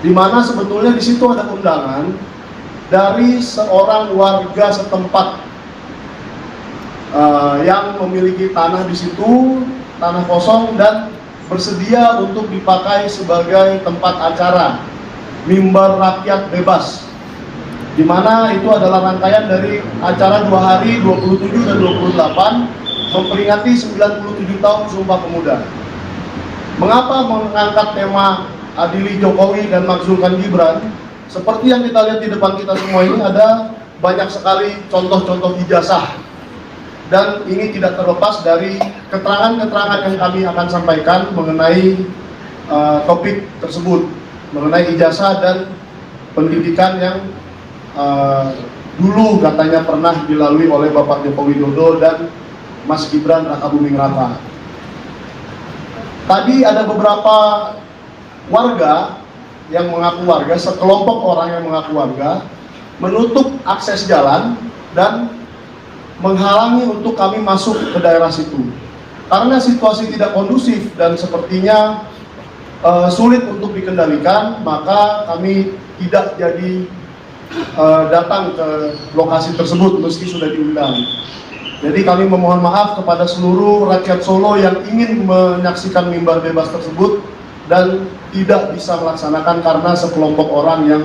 di mana sebetulnya di situ ada undangan dari seorang warga setempat yang memiliki tanah di situ, tanah kosong, dan bersedia untuk dipakai sebagai tempat acara mimbar rakyat bebas, di mana itu adalah rangkaian dari acara 2 hari 27 dan 28 memperingati 97 tahun Sumpah Pemuda. Mengapa mengangkat tema Adili Jokowi dan Makzulkan Gibran? Seperti yang kita lihat di depan kita semua ini, ada banyak sekali contoh-contoh ijazah, dan ini tidak terlepas dari keterangan-keterangan yang kami akan sampaikan mengenai topik tersebut, mengenai ijazah dan pendidikan yang dulu katanya pernah dilalui oleh Bapak Joko Widodo dan Mas Gibran Rakabuming Raka. Tadi ada beberapa warga yang mengaku warga, sekelompok orang yang mengaku warga, menutup akses jalan dan menghalangi untuk kami masuk ke daerah situ. Karena situasi tidak kondusif dan sepertinya sulit untuk dikendalikan, maka kami tidak jadi datang ke lokasi tersebut meski sudah diundang. Jadi kami memohon maaf kepada seluruh rakyat Solo yang ingin menyaksikan mimbar bebas tersebut dan tidak bisa melaksanakan karena sekelompok orang yang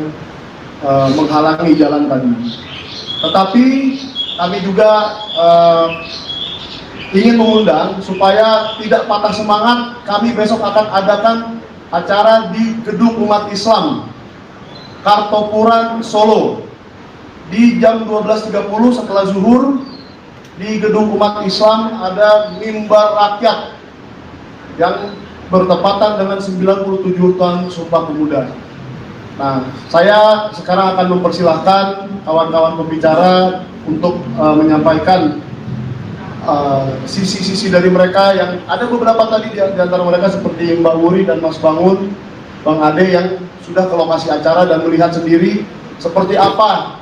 menghalangi jalan tadi. Tetapi kami juga ingin mengundang supaya tidak patah semangat. Kami besok akan adakan acara di Gedung Umat Islam Kartopuran Solo di jam 12.30 setelah zuhur. Di Gedung Umat Islam ada mimbar rakyat yang bertepatan dengan 97 tahun Sumpah Pemuda. Nah, saya sekarang akan mempersilahkan kawan-kawan pembicara untuk menyampaikan sisi-sisi dari mereka. Yang ada beberapa tadi di antara mereka seperti Mbak Wuri dan Mas Bangun, Bang Ade yang sudah ke lokasi acara dan melihat sendiri seperti apa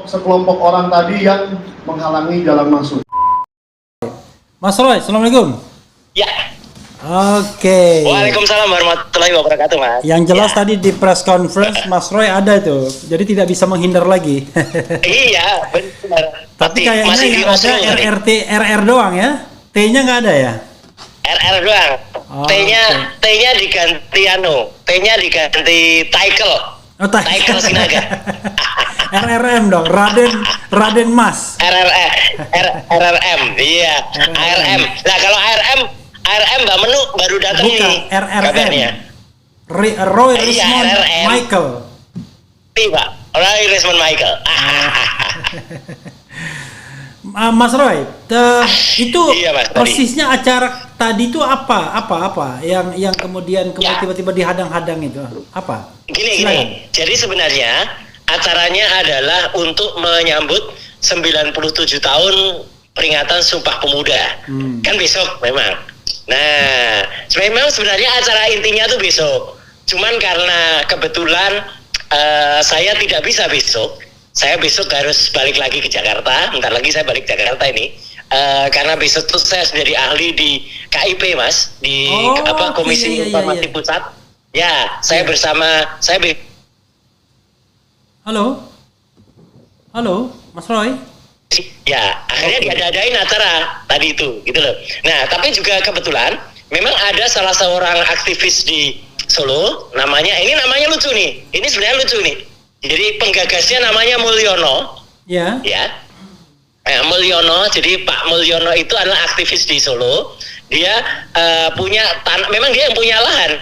sekelompok orang tadi yang menghalangi jalan masuk. Mas Roy, Assalamualaikum. Ya. Oke. Waalaikumsalam warahmatullahi wabarakatuh, Mas. Yang jelas tadi di press conference Mas Roy ada itu, jadi tidak bisa menghindar lagi. Iya, benar. Tapi kayaknya masih yang ada RRT, RR doang ya? T-nya nggak ada ya? RR doang. Oh, T-nya diganti T-nya diganti Taikel. Oh, Taikel Sinaga. RRM dong, Raden Mas. RRM, iya. ARM. Nah, kalau ARM Mbak Menu baru datang nih. RRM. Roy Rismond RRM. Michael. Iya, Roy Rismond Michael. Mas Roy, itu iya, Mas, persisnya acara tadi itu apa yang kemudian tiba-tiba dihadang-hadang itu apa? Gini. Jadi sebenarnya acaranya adalah untuk menyambut 97 tahun peringatan Sumpah Pemuda. Kan besok memang. Nah, memang sebenarnya acara intinya tuh besok. Cuman karena kebetulan saya tidak bisa besok. Saya besok harus balik lagi ke Jakarta. Bentar lagi saya balik ke Jakarta ini. Karena besok tuh saya menjadi ahli di KIP, Mas, di Komisi Informasi Pusat. Ya, saya bersama Halo, Mas Roy. Ya, akhirnya diadain acara tadi itu, gitu loh. Nah, tapi juga kebetulan memang ada salah seorang aktivis di Solo, namanya lucu nih. Ini sebenarnya lucu nih. Jadi penggagasnya namanya Mulyono. Ya. Mulyono. Jadi Pak Mulyono itu adalah aktivis di Solo. Dia punya memang dia yang punya lahan.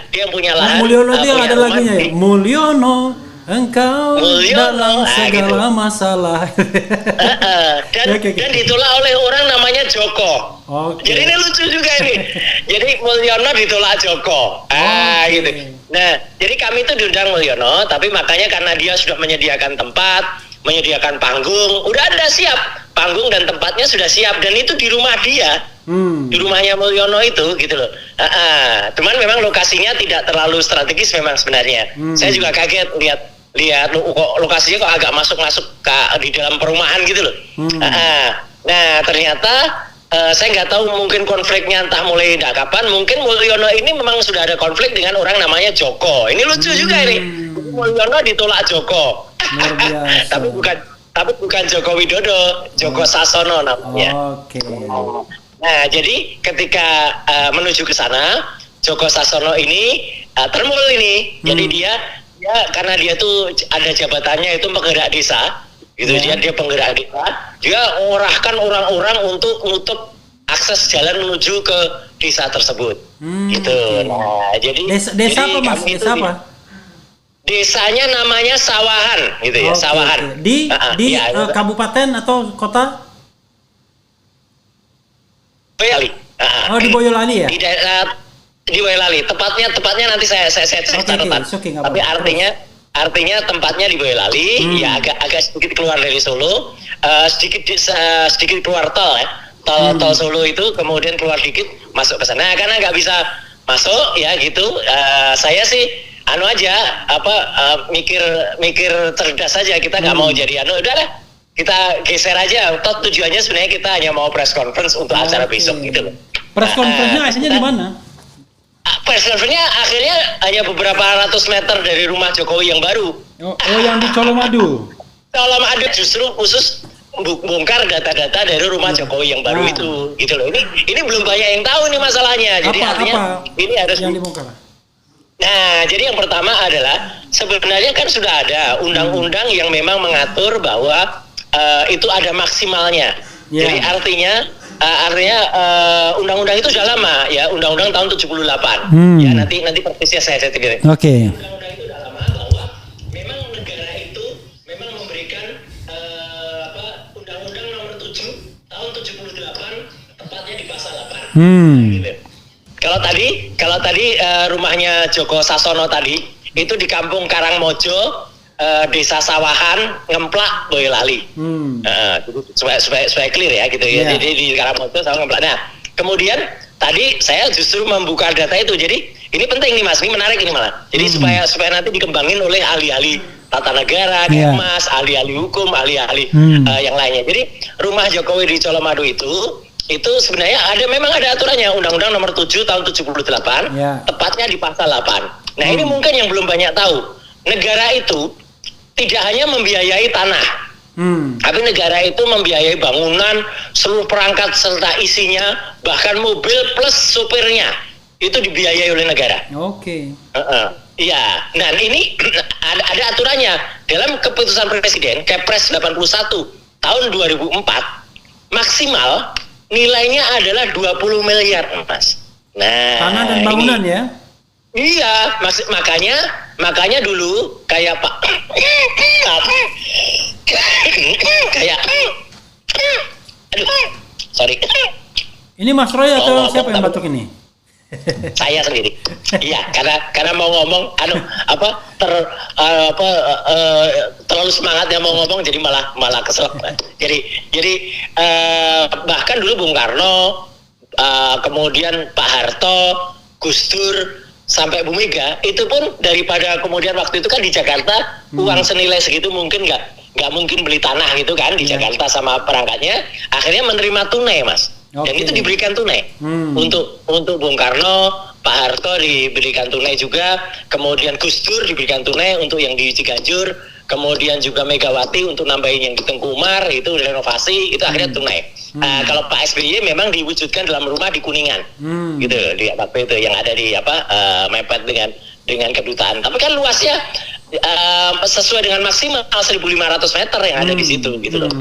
Mulyono itu yang ada lagunya ya. Mulyono, engkau dalam segala masalah. Dan ditolak oleh orang namanya Joko. Jadi ini lucu juga ini. Jadi Mulyono ditolak Joko. Gitu. Nah, jadi kami itu diundang Mulyono, tapi makanya karena dia sudah menyediakan tempat, menyediakan panggung, udah ada siap panggung dan tempatnya sudah siap, dan itu di rumah dia. Di rumahnya Mulyono itu, gitu loh. Cuman memang lokasinya tidak terlalu strategis memang sebenarnya. Saya juga kaget lihat lokasinya kok agak masuk ke di dalam perumahan gitu loh. Nah, ternyata saya nggak tahu mungkin konfliknya entah mulai kapan. Mungkin Mulyono ini memang sudah ada konflik dengan orang namanya Joko. Ini lucu juga ini. Mulyono ditolak Joko. Luar biasa. tapi bukan Joko Widodo, Joko Sasono namanya. Oke. Nah, jadi ketika menuju ke sana, Joko Sasono ini termul ini. Jadi dia karena dia tuh ada jabatannya itu penggerak desa. Gitu dia penggerak desa, dia mengerahkan orang-orang untuk menutup akses jalan menuju ke desa tersebut. Gitu. Okay. Nah, jadi desa apa Mas? Desa apa? Desanya namanya Sawahan, gitu ya, Sawahan. Okay. Di kabupaten atau kota? Boyolali. Di Boyolali ya? Di Boyolali. Tepatnya nanti saya catatan. Tapi artinya tempatnya di Boyolali, ya agak sedikit keluar dari Solo, sedikit keluar tol ya. Tol Solo itu kemudian keluar dikit masuk ke sana. Karena nggak bisa masuk ya gitu. Saya sih mikir cerdas saja, kita nggak mau jadi udahlah kita geser aja. Toh tujuannya sebenarnya kita hanya mau press conference untuk acara besok gitu loh. Press conference-nya akhirnya di mana? Press conference-nya akhirnya hanya beberapa ratus meter dari rumah Jokowi yang baru. Yang di Colomadu. Colomadu justru khusus bongkar data-data dari rumah Jokowi yang baru itu, gitu loh. Ini belum banyak yang tahu nih masalahnya. Jadi artinya ini harus yang dibongkar. Nah, jadi yang pertama adalah sebenarnya kan sudah ada undang-undang yang memang mengatur bahwa itu ada maksimalnya. Jadi artinya undang-undang itu sudah lama ya, undang-undang tahun 78. Ya nanti persisnya saya ceritakan. Oke. Undang-undang itu sudah lama bahwa memang negara itu memang memberikan undang-undang nomor 7 tahun 78 tepatnya di pasal 8. Gitu. Kalau tadi rumahnya Joko Sasono tadi itu di Kampung Karangmojo, Desa Sawahan, Ngemplak, Boyolali. Supaya clear ya gitu ya. Jadi di Karangmojo sama Ngemplak. Nah, kemudian tadi saya justru membuka data itu. Jadi ini penting nih Mas, ini menarik ini malah. Jadi supaya nanti dikembangin oleh ahli-ahli tata negara, Kepmas, ahli-ahli hukum, ahli-ahli yang lainnya. Jadi rumah Jokowi di Colomadu itu sebenarnya memang ada aturannya, Undang-Undang nomor 7 tahun 78, tepatnya di pasal 8. Nah, ini mungkin yang belum banyak tahu. Negara itu tidak hanya membiayai tanah, tapi negara itu membiayai bangunan, seluruh perangkat serta isinya, bahkan mobil plus supirnya itu dibiayai oleh negara. Oke. Iya. Nah, ini ada aturannya dalam keputusan Presiden Kepres 81 tahun 2004, maksimal nilainya adalah 20 miliar, Mas. Nah, tanah dan bangunan ya? Iya, makanya dulu kayak Pak sorry. Ini Mas Roy atau siapa yang batuk ini? Saya sendiri. Iya, karena mau ngomong terlalu semangat ya mau ngomong jadi malah kesel. Jadi bahkan dulu Bung Karno, kemudian Pak Harto, Gus Dur sampai Bu Mega itu pun daripada kemudian waktu itu kan di Jakarta uang senilai segitu mungkin nggak mungkin beli tanah gitu kan di Jakarta sama perangkatnya, akhirnya menerima tunai Mas. Dan itu diberikan tunai untuk Bung Karno, Pak Harto diberikan tunai juga, kemudian Gus Dur diberikan tunai untuk yang di Ciganjur, kemudian juga Megawati untuk nambahin yang di Tengkumar itu renovasi itu akhirnya tunai. Kalau Pak SBY memang diwujudkan dalam rumah di Kuningan, gitu di waktu itu yang ada di mepet dengan kedutaan. Tapi kan luasnya sesuai dengan maksimal 1.500 meter yang ada di situ, gitu loh.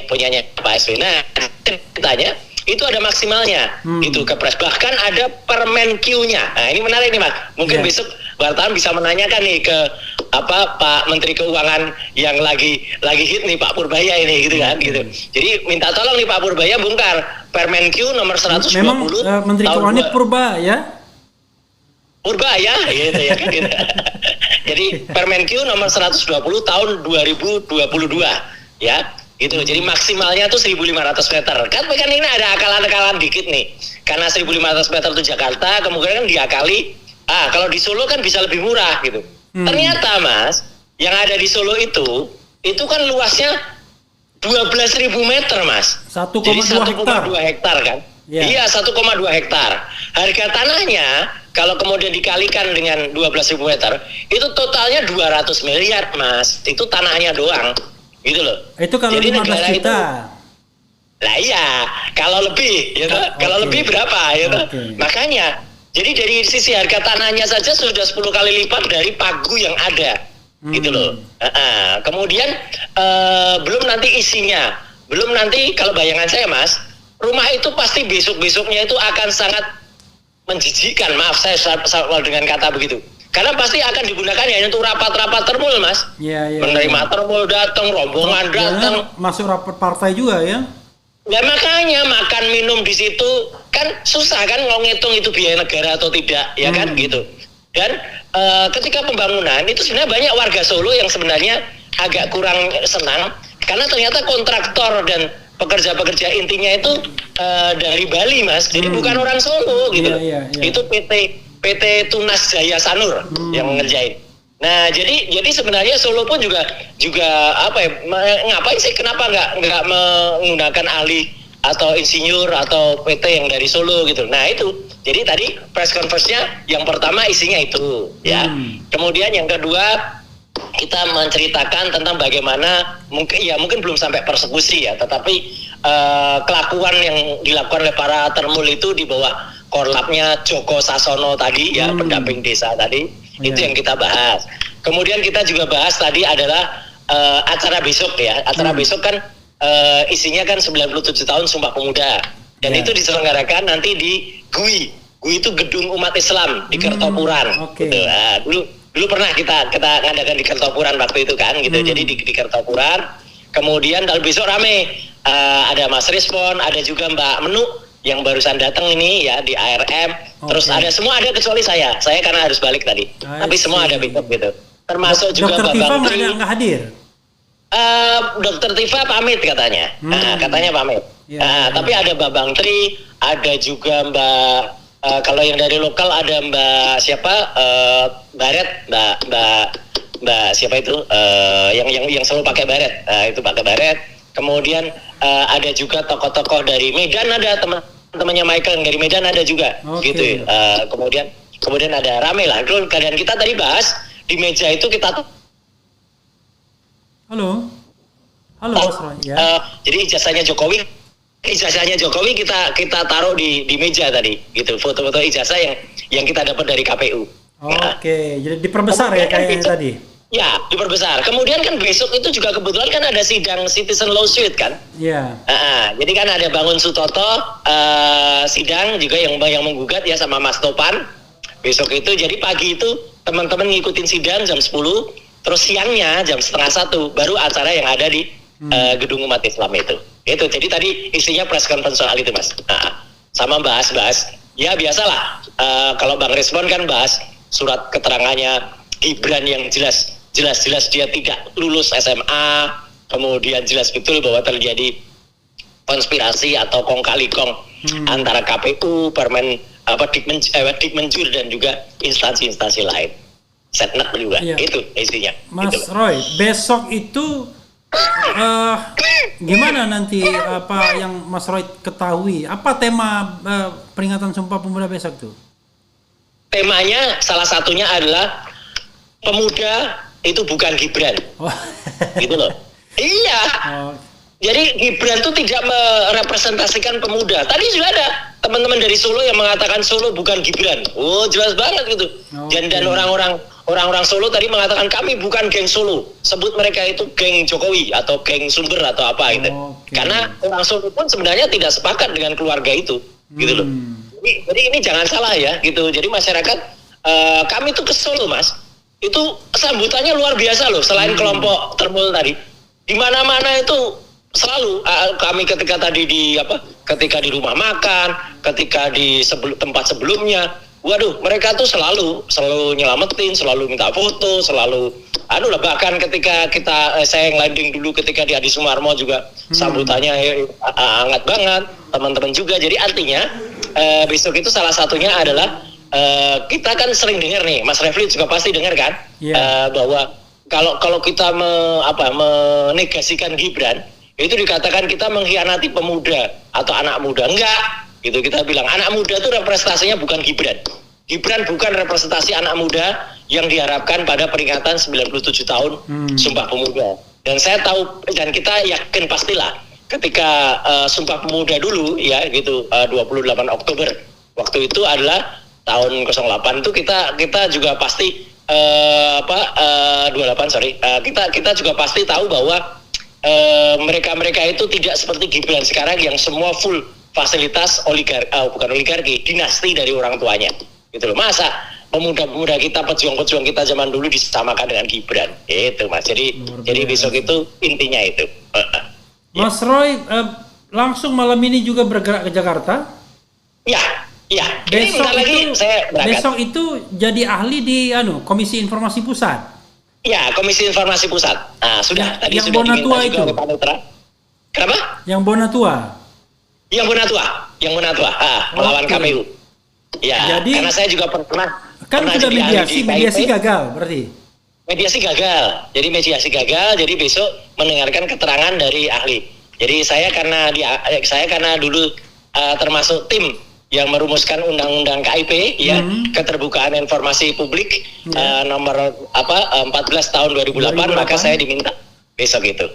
Punyanya Pak SBY. Nah, ceritanya itu ada maksimalnya, itu Kepres. Bahkan ada Permenkyu-nya. Nah, ini menarik nih Mas. Mungkin besok wartawan bisa menanyakan nih ke Pak Menteri Keuangan yang lagi hit nih Pak Purbaya ini gitu kan gitu. Jadi minta tolong nih Pak Purbaya bongkar Permenkyu nomor 120. Memang Menteri Keuangan Purbaya? Purbaya gitu ya kan gitu. Jadi Permenkyu nomor 120 tahun 2022 ya. Gitu. Jadi maksimalnya tuh 1.500 meter. Kan ini ada akalan-akalan dikit nih. Karena 1.500 meter itu Jakarta, kemudian kan diakali. Kalau di Solo kan bisa lebih murah gitu. Ternyata Mas, yang ada di Solo itu kan luasnya 12.000 meter, Mas. 1,2 Jadi hektar. 1,2 hektar kan? Ya. Iya, 1,2 hektar. Harga tanahnya kalau kemudian dikalikan dengan 12.000 meter, itu totalnya 200 miliar, Mas. Itu tanahnya doang. Gitu loh. Itu kalau Jadi 15 negara juta. Lah iya, kalau lebih, ya toh? Kalau Oke. lebih berapa, ya toh? Oke. Makanya, jadi dari sisi harga tanahnya saja sudah 10 kali lipat dari pagu yang ada, gitu loh. Kemudian belum nanti isinya, belum nanti kalau bayangan saya, Mas, rumah itu pasti besok-besoknya itu akan sangat menjijikkan. Maaf saya dengan kata begitu. Karena pasti akan digunakan ya untuk rapat-rapat termul, Mas. Iya. Menerima termul datang, rombongan datang. Masuk rapat partai juga ya. Ya makanya makan minum di situ kan susah kan ngitung itu biaya negara atau tidak, ya kan gitu. Dan ketika pembangunan itu sebenarnya banyak warga Solo yang sebenarnya agak kurang senang karena ternyata kontraktor dan pekerja-pekerja intinya itu dari Bali, Mas. Jadi bukan orang Solo gitu. Iya. Itu PT Tunas Jaya Sanur yang ngerjain. Nah, jadi sebenarnya Solo pun juga apa ya? Ngapain sih kenapa nggak menggunakan ahli atau insinyur atau PT yang dari Solo gitu. Nah, itu. Jadi tadi press conference-nya yang pertama isinya itu, ya. Kemudian yang kedua kita menceritakan tentang bagaimana mungkin belum sampai persekusi ya, tetapi kelakuan yang dilakukan oleh para termul itu di bawah korlapnya Joko Sasono tadi ya, pendamping desa tadi. Itu yang kita bahas. Kemudian kita juga bahas tadi adalah acara besok ya. Acara besok kan isinya kan 97 tahun Sumpah Pemuda. Dan itu diselenggarakan nanti di GUI. GUI itu Gedung Umat Islam di Kertopuran. Gitu. Nah, dulu pernah kita ngadakan di Kertopuran waktu itu kan gitu. Jadi di Kertopuran. Kemudian kalau besok rame ada Mas Respon, ada juga Mbak Menu yang barusan datang ini ya di ARM. Terus ada kecuali saya karena harus balik tadi. Tapi semua ada besok gitu. Termasuk juga Dr. Tifa Babang Tri. nggak hadir. Dr. Tifa pamit katanya. Katanya pamit. Tapi ada Babang Tri, ada juga Mbak kalau yang dari lokal ada Mbak siapa? Baret, Mbak siapa itu? Yang selalu pakai baret. Itu pakai baret. Kemudian ada juga tokoh-tokoh dari Medan, ada temannya Michael yang dari Medan ada juga, gitu. Kemudian ada rame lah. Dan kita tadi bahas di meja itu kita tuh. Halo Mas Roy. Ya. Jadi ijazahnya Jokowi kita taruh di meja tadi, gitu. Foto-foto ijazah yang kita dapat dari KPU. Jadi diperbesar ya kayaknya tadi. Ya, diperbesar. Kemudian kan besok itu juga kebetulan kan ada sidang Citizen Lawsuit kan? Iya. Jadi kan ada Bangun Sutoto sidang juga yang menggugat ya sama Mas Topan. Besok itu jadi pagi itu teman-teman ngikutin sidang jam 10, terus siangnya jam 12:30 baru acara yang ada di Gedung Umat Islam itu. Itu jadi tadi isinya press conference soal itu, Mas. Sama bahas-bahas. Ya biasalah. Kalau Bang Respon kan bahas surat keterangannya Gibran yang jelas dia tidak lulus SMA, kemudian jelas betul bahwa terjadi konspirasi atau kong kali kong antara KPU, Dikmenjur dan juga instansi-instansi lain. Setnek juga, itu isinya. Mas gitu. Roy, besok itu gimana nanti apa yang Mas Roy ketahui? Apa tema peringatan Sumpah Pemuda besok tuh? Temanya salah satunya adalah pemuda itu bukan Gibran. Gitu loh. Iya. Jadi Gibran itu tidak merepresentasikan pemuda. Tadi sudah ada teman-teman dari Solo yang mengatakan Solo bukan Gibran. Oh, jelas banget gitu. Dan orang-orang Solo tadi mengatakan kami bukan geng Solo. Sebut mereka itu geng Jokowi atau geng Sumber atau apa gitu. Karena orang Solo pun sebenarnya tidak sepakat dengan keluarga itu. Gitu loh. Jadi ini jangan salah ya gitu. Jadi masyarakat kami tuh ke Solo, Mas. Itu sambutannya luar biasa loh. Selain kelompok termul tadi, di mana-mana itu selalu kami ketika di rumah makan, ketika di tempat sebelumnya, waduh, mereka tuh selalu nyelamatin, selalu minta foto, selalu bahkan ketika saya yang landing dulu ketika di Adi Sumarmo juga sambutannya hangat banget, teman-teman juga. Jadi artinya besok itu salah satunya adalah kita kan sering dengar nih, Mas Refli juga pasti dengar kan, bahwa kalau kita menegasikan Gibran itu dikatakan kita mengkhianati pemuda atau anak muda. Enggak, gitu kita bilang anak muda itu representasinya bukan Gibran. Gibran bukan representasi anak muda yang diharapkan pada peringatan 97 tahun Sumpah Pemuda. Dan saya tahu dan kita yakin pastilah ketika Sumpah Pemuda dulu ya gitu 28 Oktober waktu itu adalah tahun 08 itu kita juga pasti kita juga pasti tahu bahwa mereka itu tidak seperti Gibran sekarang yang semua full fasilitas bukan oligarki, dinasti dari orang tuanya. Gitu loh. Masa pemuda-pemuda kita, pejuang-pejuang kita zaman dulu disamakan dengan Gibran. Itu Mas. Jadi besok itu intinya itu. Mas Roy langsung malam ini juga bergerak ke Jakarta? Ya. Besok itu jadi ahli di Komisi Informasi Pusat. Ya, Komisi Informasi Pusat. Nah, sudah tadi yang sudah Bonatua diminta itu. Juga oleh Panitra. Kenapa? Yang Bonatua. Melawan Okay. KPU. Ya, jadi, karena saya juga pernah sudah jadi ahli di mediasi KIP. gagal berarti. Mediasi gagal. Jadi besok mendengarkan keterangan dari ahli. Jadi saya karena dulu termasuk tim yang merumuskan undang-undang KIP ya, keterbukaan informasi publik nomor 14 tahun 2008, maka saya diminta besok itu.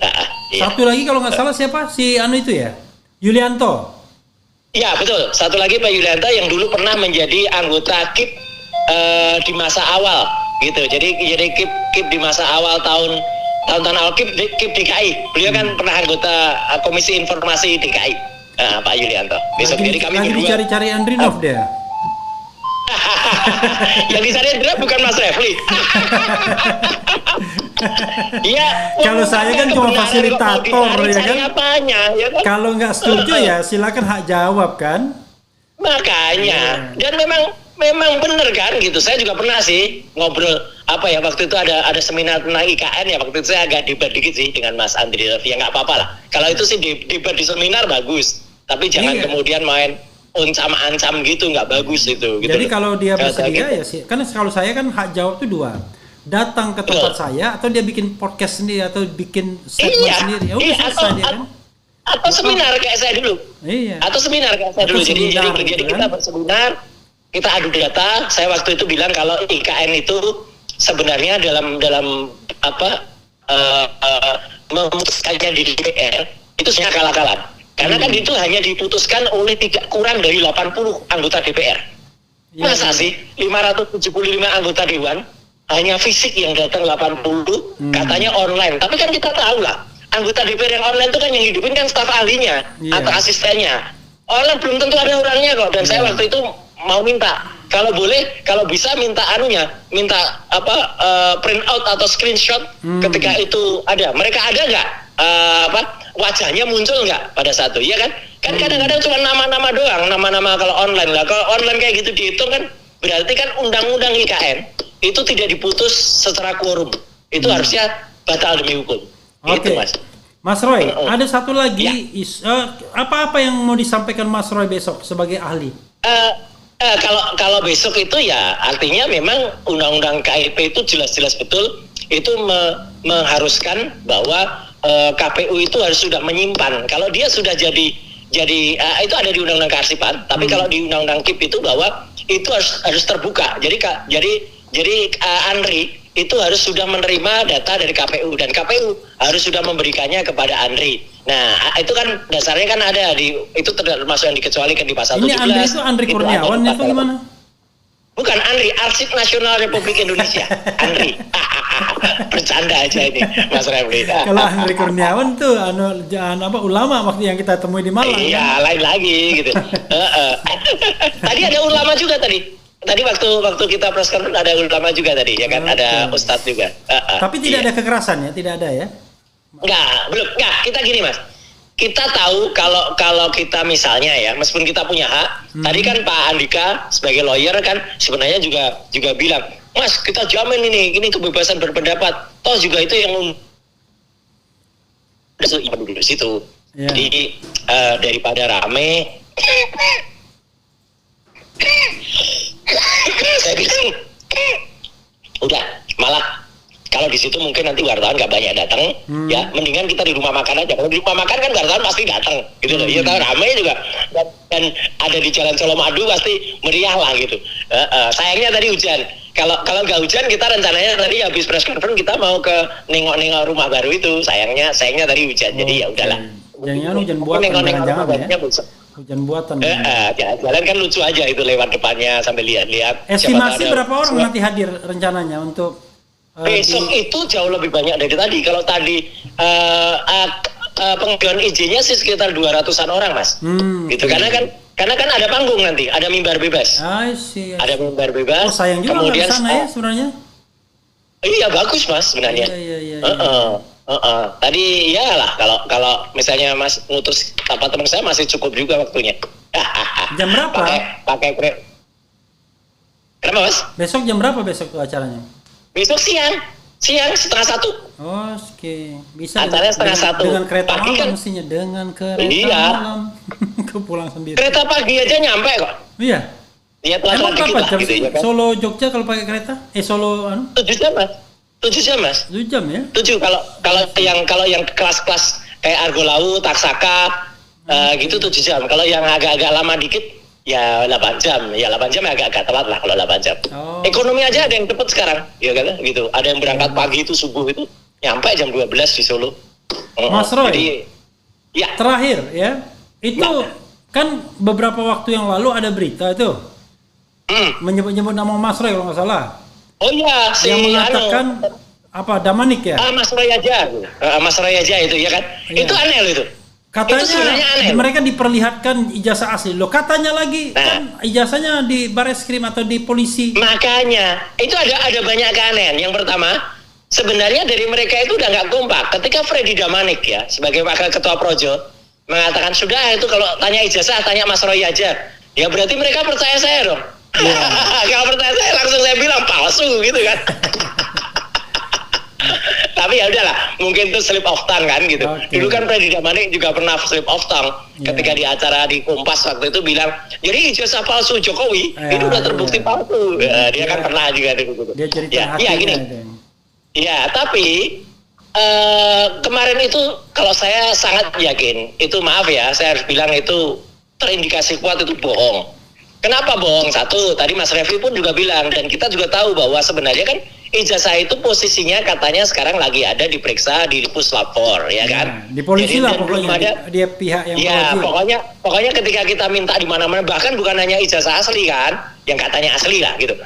Iya. Satu lagi kalau nggak salah siapa? Si itu ya? Yulianto. Ya, betul. Satu lagi Pak Yulianto yang dulu pernah menjadi anggota KIP di masa awal gitu. Jadi KIP di masa awal tahun awal KIP DKI. Beliau kan pernah anggota Komisi Informasi DKI. Pak Yulianto. Besok jadi kami lagi berdua. dicari-cari Andrinov dia. Yang dicari dia bukan Mas Refli. Iya. Kalau saya kan cuma fasilitator ya kan. Apanya, ya kan? Kalau nggak setuju ya silakan hak jawab kan. Makanya. Dan memang benar kan gitu. Saya juga pernah sih ngobrol waktu itu ada seminar tentang IKN ya, waktu itu saya agak debat dikit sih dengan Mas Andri Raffi, ya nggak apa-apa lah. Kalau itu sih debat di seminar bagus, tapi jangan kemudian main ancam gitu, nggak bagus itu. Gitu. Jadi kalau dia bersedia gitu. ya sih, kan kalau saya kan hak jawab itu dua, datang ke tempat saya atau dia bikin podcast sendiri atau bikin segmen sendiri, ya udah selesai dia kan. Atau seminar kayak saya dulu. Iya. Atau seminar kayak saya dulu. Jadi kita berseminar, kita adu data. Saya waktu itu bilang kalau IKN itu sebenarnya dalam memutuskannya di DPR itu sebenarnya kalah-kalah. Karena kan itu hanya diputuskan oleh tidak kurang dari 80 anggota DPR. Masa sih 575 anggota Dewan hanya fisik yang datang 80, katanya online. Tapi kan kita tahu lah, anggota DPR yang online itu kan yang hidupin kan staf ahlinya atau asistennya. Online belum tentu ada orangnya kok. Dan saya waktu itu mau minta, kalau boleh, kalau bisa minta print out atau screenshot ketika itu ada. Mereka ada nggak? Wajahnya muncul nggak pada satu, iya kan? Kan kadang-kadang cuma nama-nama doang, nama-nama kalau online lah. Kalau online kayak gitu dihitung kan, berarti kan undang-undang IKN itu tidak diputus secara quorum. Itu harusnya batal demi hukum. Oke, Gitu, Mas. Mas Roy, ada satu lagi apa-apa yang mau disampaikan Mas Roy besok sebagai ahli? Kalau besok itu ya artinya memang undang-undang KIP itu jelas-jelas betul itu mengharuskan bahwa KPU itu harus sudah menyimpan. Kalau dia sudah jadi itu ada di undang-undang kearsipan, tapi kalau di undang-undang KIP itu bahwa itu harus terbuka. Jadi Andri itu harus sudah menerima data dari KPU dan KPU harus sudah memberikannya kepada Andri. Nah, itu kan dasarnya kan ada itu termasuk yang dikecualikan di pasal 17. Ini Andri itu Andri Kurniawan itu gimana? Bukan Andri, Arsip Nasional Republik Indonesia. Andri. Bercanda aja ini, Mas Refli. Kalau Andri Kurniawan tuh ulama waktu yang kita temui di Malang. Iya, lain lagi gitu. Tadi ada ulama juga tadi. Tadi waktu kita press conference ada ulama juga tadi, ya kan? Ada ustadz juga. Tapi tidak ada kekerasan ya, tidak ada ya? Belum. Kita gini, Mas. Kita tahu kalau kita misalnya ya, meskipun kita punya hak, tadi kan Pak Andika sebagai lawyer kan sebenarnya juga bilang, Mas, kita jamin ini kebebasan berpendapat. Toh juga itu yang dulu situ. Yeah. Jadi daripada rame, saya bilang, udah malah kalau di situ mungkin oke nanti wartawan nggak banyak datang, ya mendingan kita di rumah makan aja. Kalau di rumah makan kan wartawan pasti datang, gitu loh. Ya kan ramai juga dan ada di Jalan Colomadu pasti meriah lah gitu. Sayangnya tadi hujan. Kalau nggak hujan kita rencananya tadi habis press conference kita mau ke nengok-nengok rumah baru itu. Sayangnya tadi hujan, jadi ya udahlah. Jangan hujan buatan, jangan ya. Hujan buatan. Jalan kan lucu aja itu lewat depannya sambil lihat-lihat. Estimasi berapa orang nanti hadir rencananya untuk besok itu jauh lebih banyak dari tadi. Kalau tadi pengajuan izinnya sih sekitar 200-an orang, Mas. Gitu. Karena kan ada panggung nanti, ada mimbar bebas. I see. Ada mimbar bebas. Oh, sayang juga kemudian sana ya sebenarnya. Iya bagus, Mas, sebenarnya. Iya. Tadi ya lah kalau misalnya Mas ngutus teman saya masih cukup juga waktunya. Jam berapa? Pakai Kenapa, Mas? Besok jam berapa besok tuh acaranya? Besok siang 1:30. Oh, oke. Bisa acaranya 1:30. Dengan kereta pagi malam kan? mestinya dengan kereta malam. Pulang sendiri. Kereta pagi aja nyampe kok. Iya. Iya, emang berapa jam gitu, ya kan? Solo Jogja kalau pakai kereta? Solo 7 jam, Mas. 7 jam, Mas. 7 jam ya? 7 kalau yang kelas-kelas kayak Argolaut, Taksaka gitu 7 jam. Kalau yang agak-agak lama dikit ya 8 jam. Ya 8 jam agak telat lah kalau 8 jam. Oh. Ekonomi aja ada yang cepet sekarang, ya kan? Gitu. Ada yang berangkat pagi itu subuh itu nyampe jam 12 di Solo. Mas Roy. Jadi, ya. Terakhir ya. Itu kan beberapa waktu yang lalu ada berita itu. Menyebut-nyebut nama Mas Roy kalau nggak salah. Oh iya, yang mengatakan apa Damanik ya? Mas Roy aja. Mas Roy aja itu ya kan. Iya. Itu aneh loh itu. Katanya itu aneh. Mereka diperlihatkan ijazah asli. Loh katanya lagi kan ijazahnya di Bareskrim atau di polisi. Makanya itu ada banyak keanehan. Yang pertama, sebenarnya dari mereka itu udah nggak kompak. Ketika Freddy Damanik ya sebagai wakil ketua Projo mengatakan sudah itu kalau tanya ijazah tanya Mas Roy aja. Ya berarti mereka percaya saya dong. Kalau percaya saya langsung saya bilang palsu gitu kan. Tapi ya udahlah, mungkin itu slip of tongue kan gitu. Okay. Dulu kan Freddy Damanik juga pernah slip of tongue ketika di acara di Kompas waktu itu bilang, jadi ijazah palsu Jokowi itu udah terbukti palsu. Dia kan pernah juga gitu. Dia cerita gini. Ya, tapi kemarin itu kalau saya sangat yakin, itu maaf ya, saya harus bilang itu terindikasi kuat itu bohong. Kenapa bohong? Satu, tadi Mas Refli pun juga bilang, dan kita juga tahu bahwa sebenarnya kan ijazah itu posisinya katanya sekarang lagi ada diperiksa di Puslap 4, ya kan? Di polisi jadi, lah pokoknya, dia pihak yang pokoknya ketika kita minta di mana-mana, bahkan bukan hanya ijazah asli kan, yang katanya asli lah gitu.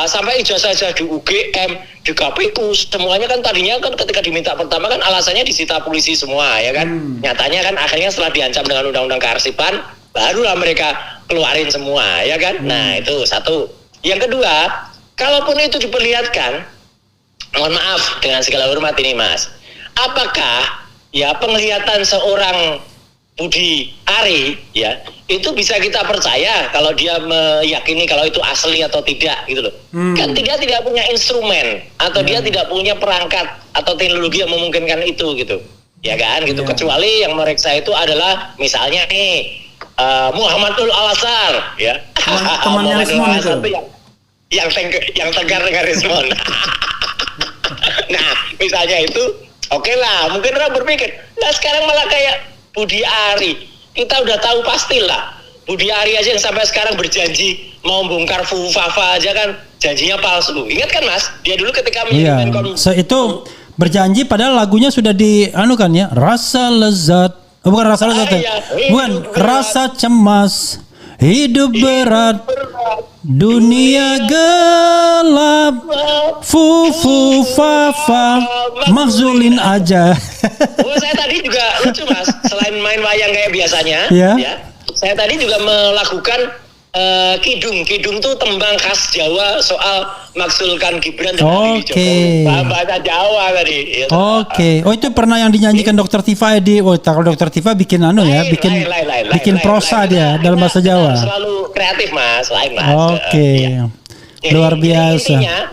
Sampai ijazah di UGM, di KPU, semuanya kan tadinya kan ketika diminta pertama kan alasannya disita polisi semua, ya kan? Nyatanya kan akhirnya setelah diancam dengan undang-undang kearsipan, barulah mereka keluarin semua, ya kan? Nah, itu satu. Yang kedua, kalaupun itu diperlihatkan, mohon maaf dengan segala hormat ini Mas, apakah ya penglihatan seorang Budi Ari ya itu bisa kita percaya kalau dia meyakini kalau itu asli atau tidak gitu loh. Kan dia tidak punya instrumen atau dia tidak punya perangkat atau teknologi yang memungkinkan itu gitu. Ya kan gitu, kecuali yang meriksa itu adalah misalnya nih Muhammadul Al-Azhar ya. Temannya Rismon itu. Yang tegar dengan Rismon. Nah, misalnya itu oke lah, mungkin orang berpikir, nah sekarang malah kayak Budi Ari. Kita udah tahu pastilah. Budi Ari aja yang sampai sekarang berjanji mau bongkar Fufafa aja kan janjinya palsu. Ingat kan Mas? Dia dulu ketika mengirimkan itu berjanji padahal lagunya sudah kan ya. Rasa lezat. Bukan rasa lezat. Bukan rasa cemas. Hidup berat. Dunia gelap. Fufafa. Mahzulin aja. Saya tadi juga lucu Mas. Selain main wayang kayak biasanya, ya, saya tadi juga melakukan kidung tuh tembang khas Jawa soal maksulkan Gibran dengan Jokowi. Bahasa Jawa tadi. Oke. Oh itu pernah yang dinyanyikan Dr. Tifa di. Oh kalau Dr. Tifa bikin bikin prosa dia dalam bahasa Jawa. Selalu kreatif Mas, lain Mas. Oke. Luar biasa. Intinya,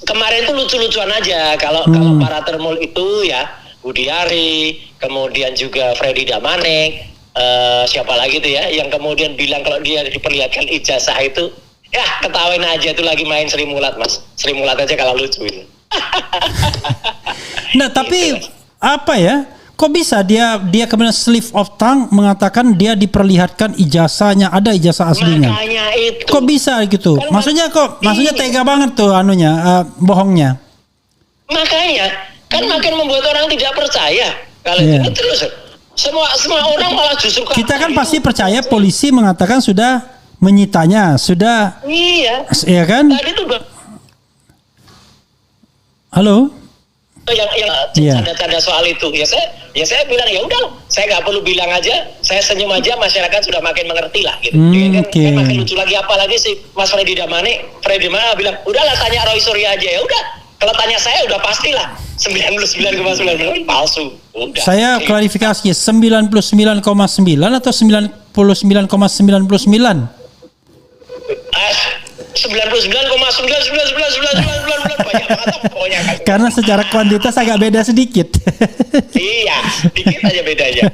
kemarin tuh lucu-lucuan aja kalau para termul itu ya Budi Ari, kemudian juga Freddy Damanik. Siapa lagi tuh ya yang kemudian bilang kalau dia diperlihatkan ijazah itu ya ketawain aja tuh lagi main Sri Mulat Mas. Sri Mulat aja kalau lucu itu. Nah, tapi apa ya? Kok bisa dia kemudian slip of tongue mengatakan dia diperlihatkan ijazahnya, ada ijazah aslinya. Makanya itu. Kok bisa gitu? Kan Maksudnya tega banget tuh bohongnya. Makanya kan makin membuat orang tidak percaya kalau Iya. itu terus. Semua orang malah justru Kita kan pasti percaya polisi mengatakan sudah menyitanya, sudah. Iya. Iya kan? Tadi tuh Halo? yang Iya. tanda-tanda soal itu ya saya bilang ya udah, saya nggak perlu bilang aja, saya senyum aja, masyarakat sudah makin mengerti lah gitu. Kan makin lucu lagi, apalagi si Mas Freddy Damani bilang udahlah tanya Roy Suryo aja. Ya udah, kalau tanya saya udah pastilah 99,9% palsu. Udah. Saya klarifikasi 99,9 atau 99,99? 99,99999 banyak banget pokoknya kan. Karena secara kuantitas agak beda sedikit. Iya, dikit aja bedanya.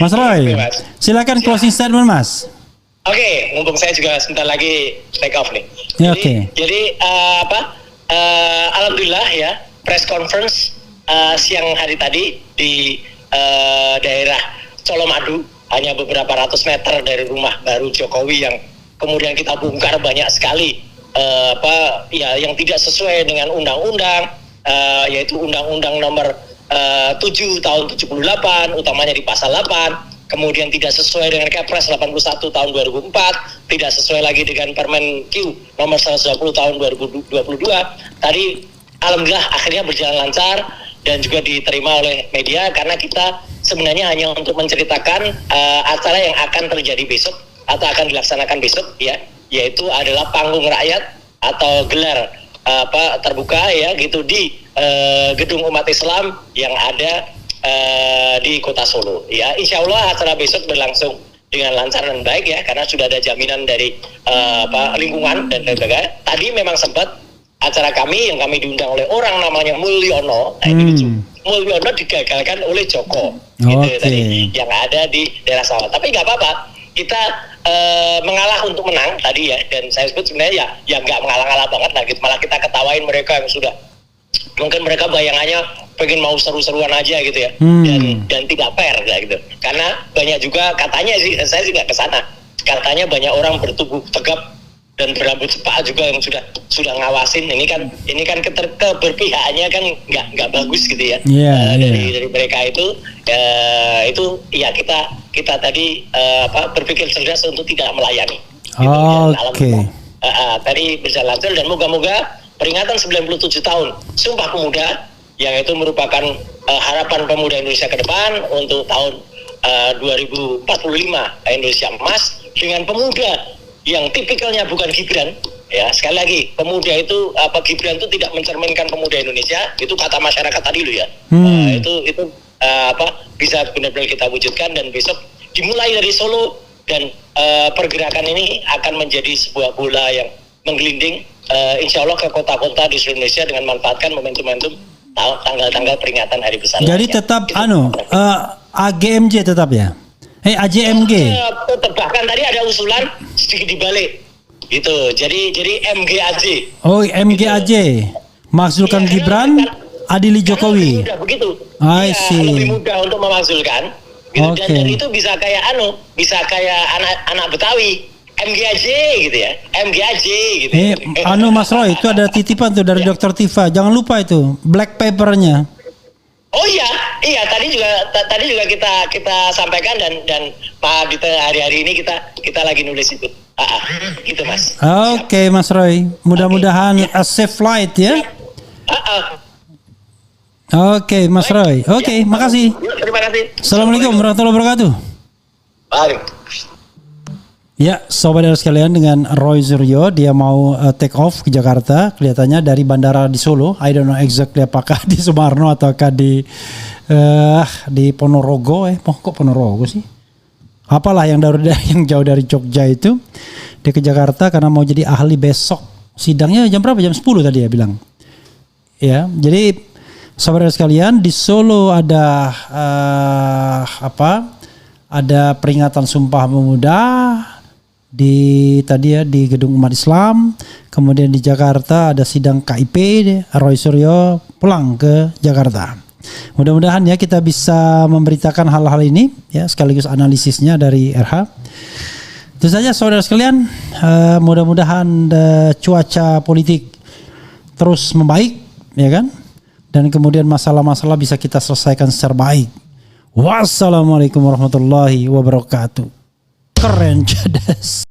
Mas Roy, Oke, Mas. silakan closing statement Mas. Oke, mumpung saya juga sebentar lagi take off nih. Ya, Jadi alhamdulillah ya, press conference siang hari tadi di daerah Colomadu, hanya beberapa ratus meter dari rumah baru Jokowi yang kemudian kita bongkar banyak sekali yang tidak sesuai dengan undang-undang, yaitu Undang-Undang Nomor 7 tahun 78, utamanya di pasal 8. Kemudian tidak sesuai dengan Kepres 81 tahun 2004, tidak sesuai lagi dengan Permen Q nomor 120 tahun 2022. Tadi alhamdulillah akhirnya berjalan lancar dan juga diterima oleh media, karena kita sebenarnya hanya untuk menceritakan acara yang akan terjadi besok atau akan dilaksanakan besok ya, yaitu adalah panggung rakyat atau gelar terbuka ya gitu di gedung umat Islam yang ada di Kota Solo ya. Insya Allah acara besok berlangsung dengan lancar dan baik ya, karena sudah ada jaminan dari lingkungan dan sebagainya. Tadi memang sempat acara kami yang kami diundang oleh orang namanya Mulyono, Mulyono digagalkan oleh Joko gitu tadi yang ada di daerah Sawah. Tapi nggak apa-apa, kita mengalah untuk menang tadi ya, dan saya sebut sebenarnya ya nggak mengalah-ngalah banget lah gitu, malah kita ketawain mereka yang sudah mungkin mereka bayangannya pengen mau seru-seruan aja gitu ya, dan tidak fair lah gitu, karena banyak juga katanya sih, saya sih nggak kesana, katanya banyak orang bertubuh tegap dan berambut sepak juga yang sudah ngawasin. Ini kan keberpihakannya kan nggak bagus gitu ya. Dari mereka itu ya kita tadi berpikir cerdas untuk tidak melayani. Gitu. Tadi berjalan lancar dan moga-moga peringatan 97 tahun Sumpah Pemuda yang itu merupakan harapan pemuda Indonesia ke depan untuk tahun 2045 Indonesia emas, dengan pemuda yang tipikalnya bukan Gibran ya. Sekali lagi, pemuda itu Gibran itu tidak mencerminkan pemuda Indonesia, itu kata masyarakat tadi loh ya. Itu bisa benar-benar kita wujudkan, dan besok dimulai dari Solo, dan pergerakan ini akan menjadi sebuah bola yang menggelinding insya Allah ke kota-kota di seluruh Indonesia dengan manfaatkan momentum-momentum tanggal-tanggal peringatan hari besar. Jadi tetap AGMJ tetap ya? AJMG. Bahkan tadi ada usulan sedikit dibalik gitu. Jadi MGAJ. Oh, MGAJ. Makzulkan Gibran, adili Jokowi. Mudah begitu. I see. Lebih mudah untuk memakzulkan. Gitu. Dan itu bisa kayak anak Betawi. MGAJ gitu ya. MGAJ gitu. Mas Roy, itu ada titipan tuh dari Dr. Tifa. Jangan lupa itu black papernya. Oh iya tadi juga kita sampaikan, dan Pak Dita hari ini kita lagi nulis itu. Gitu Mas. Oke, Mas Roy. Mudah-mudahan a safe flight ya. Oke, Mas Roy. Oke, makasih. Terima kasih. Assalamualaikum warahmatullahi wabarakatuh. Ya, sobat sekalian, dengan Roy Suryo, dia mau take off ke Jakarta, kelihatannya dari bandara di Solo. I don't know exactly apakah di Sumarno ataukah di Ponorogo. Kok Ponorogo sih? Apalah yang jauh dari Jogja itu. Dia ke Jakarta karena mau jadi ahli besok. Sidangnya jam berapa? Jam 10 tadi ya bilang. Ya, jadi sobat sekalian, di Solo ada ada peringatan Sumpah Pemuda di gedung umat Islam. Kemudian di Jakarta ada sidang KIP, Roy Suryo pulang ke Jakarta. Mudah-mudahan ya kita bisa memberitakan hal-hal ini ya, sekaligus analisisnya dari RH. Itu saja saudara sekalian, mudah-mudahan cuaca politik terus membaik ya kan, dan kemudian masalah-masalah bisa kita selesaikan secara baik. Wassalamualaikum warahmatullahi wabarakatuh. Keren, cerdas.